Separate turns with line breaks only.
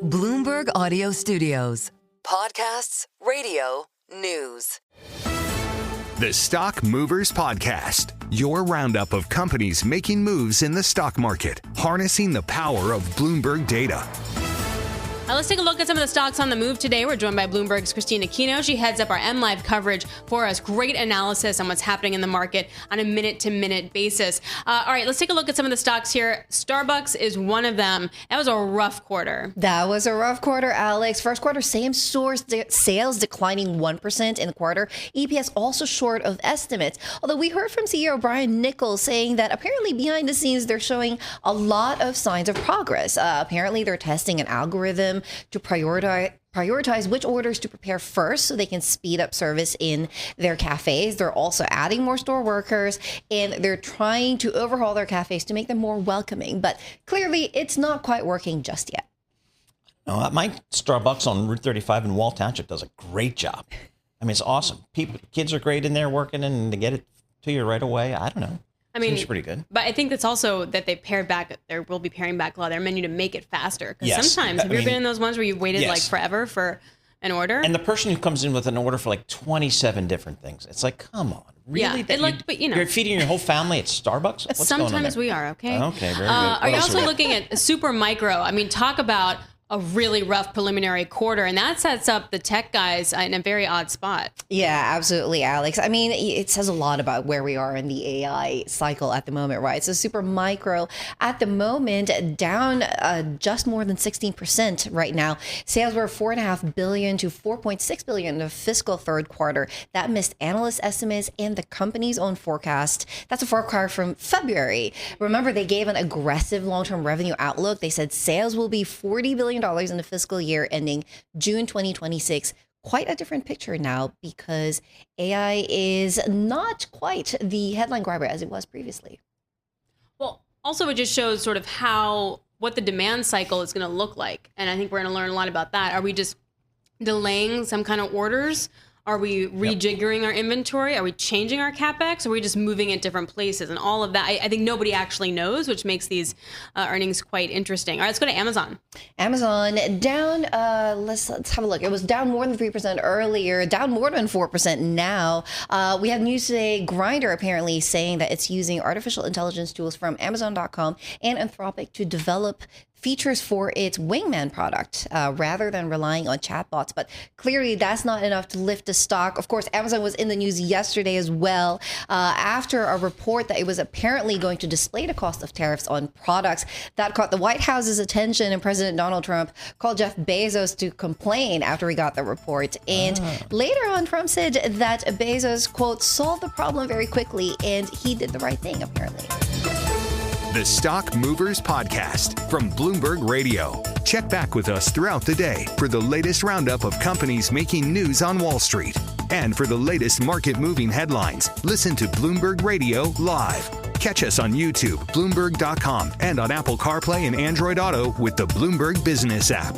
Bloomberg Audio Studios. Podcasts, radio, news.
The Stock Movers Podcast, your roundup of companies making moves in the stock market, harnessing the power of Bloomberg data.
Let's take a look at some of the stocks on the move today. We're joined by Bloomberg's Christina Aquino. She heads up our MLive coverage for us. Great analysis on what's happening in the market on a minute-to-minute basis. All right, let's take a look at some of the stocks here. StarBucks is one of them. That was a rough quarter.
That was a rough quarter, Alex. First quarter same-store sales declining 1% in the quarter. EPS also short of estimates. Although we heard from CEO Brian Niccol saying that apparently behind the scenes they're showing a lot of signs of progress. Apparently they're testing an algorithm to prioritize which orders to prepare first so they can speed up service in their cafes. They're also adding more store workers, and they're trying to overhaul their cafes to make them more welcoming. But clearly, it's not quite working just yet.
No, my Starbucks on Route 35 in Wall Township does a great job. I mean, it's awesome. Kids are great in there working, and to get it to you right away, I don't know. I mean, seems pretty good.
But I think that's also that they pared back. There will be paring back a lot of their menu to make it faster. Because sometimes, have you ever been in those ones where you've waited like forever for an order?
And the person who comes in with an order for like 27 different things, it's like, come on, really?
Yeah, but you know,
you're feeding your whole family at Starbucks? What's
sometimes
going on there?
we are, okay?
Okay, very good.
Are you also looking at Super Micro? I mean, talk about a really rough preliminary quarter, and that sets up the tech guys in a very odd spot.
Yeah, absolutely, Alex. I mean, it says a lot about where we are in the AI cycle at the moment, right? So Super Micro at the moment down just more than 16% right now. Sales were $4.5 billion to $4.6 billion in the fiscal third quarter. That missed analyst estimates and the company's own forecast. That's a forecast from February. Remember, they gave an aggressive long-term revenue outlook. They said sales will be $40 billion in the fiscal year ending June 2026. Quite a different picture now because AI is not quite the headline grabber as it was previously.
Well, also it just shows sort of what the demand cycle is going to look like. And I think we're going to learn a lot about that. Are we just delaying some kind of orders? Are we rejiggering our inventory? Are we changing our CapEx? Or are we just moving it different places? And all of that, I think nobody actually knows, which makes these earnings quite interesting. All right, let's go to Amazon.
Amazon down, let's have a look. It was down more than 3% earlier, down more than 4% now. We have news today, Grindr apparently saying that it's using artificial intelligence tools from Amazon.com and Anthropic to develop features for its Wingman product rather than relying on chatbots. But clearly that's not enough to lift the stock. Of course, Amazon was in the news yesterday as well after a report that it was apparently going to display the cost of tariffs on products. That caught the White House's attention, and President Donald Trump called Jeff Bezos to complain after he got the report. And later on, Trump said that Bezos, quote, solved the problem very quickly, and he did the right thing, apparently.
The Stock Movers Podcast from Bloomberg Radio. Check back with us throughout the day for the latest roundup of companies making news on Wall Street. And for the latest market-moving headlines, listen to Bloomberg Radio live. Catch us on YouTube, Bloomberg.com, and on Apple CarPlay and Android Auto with the Bloomberg Business app.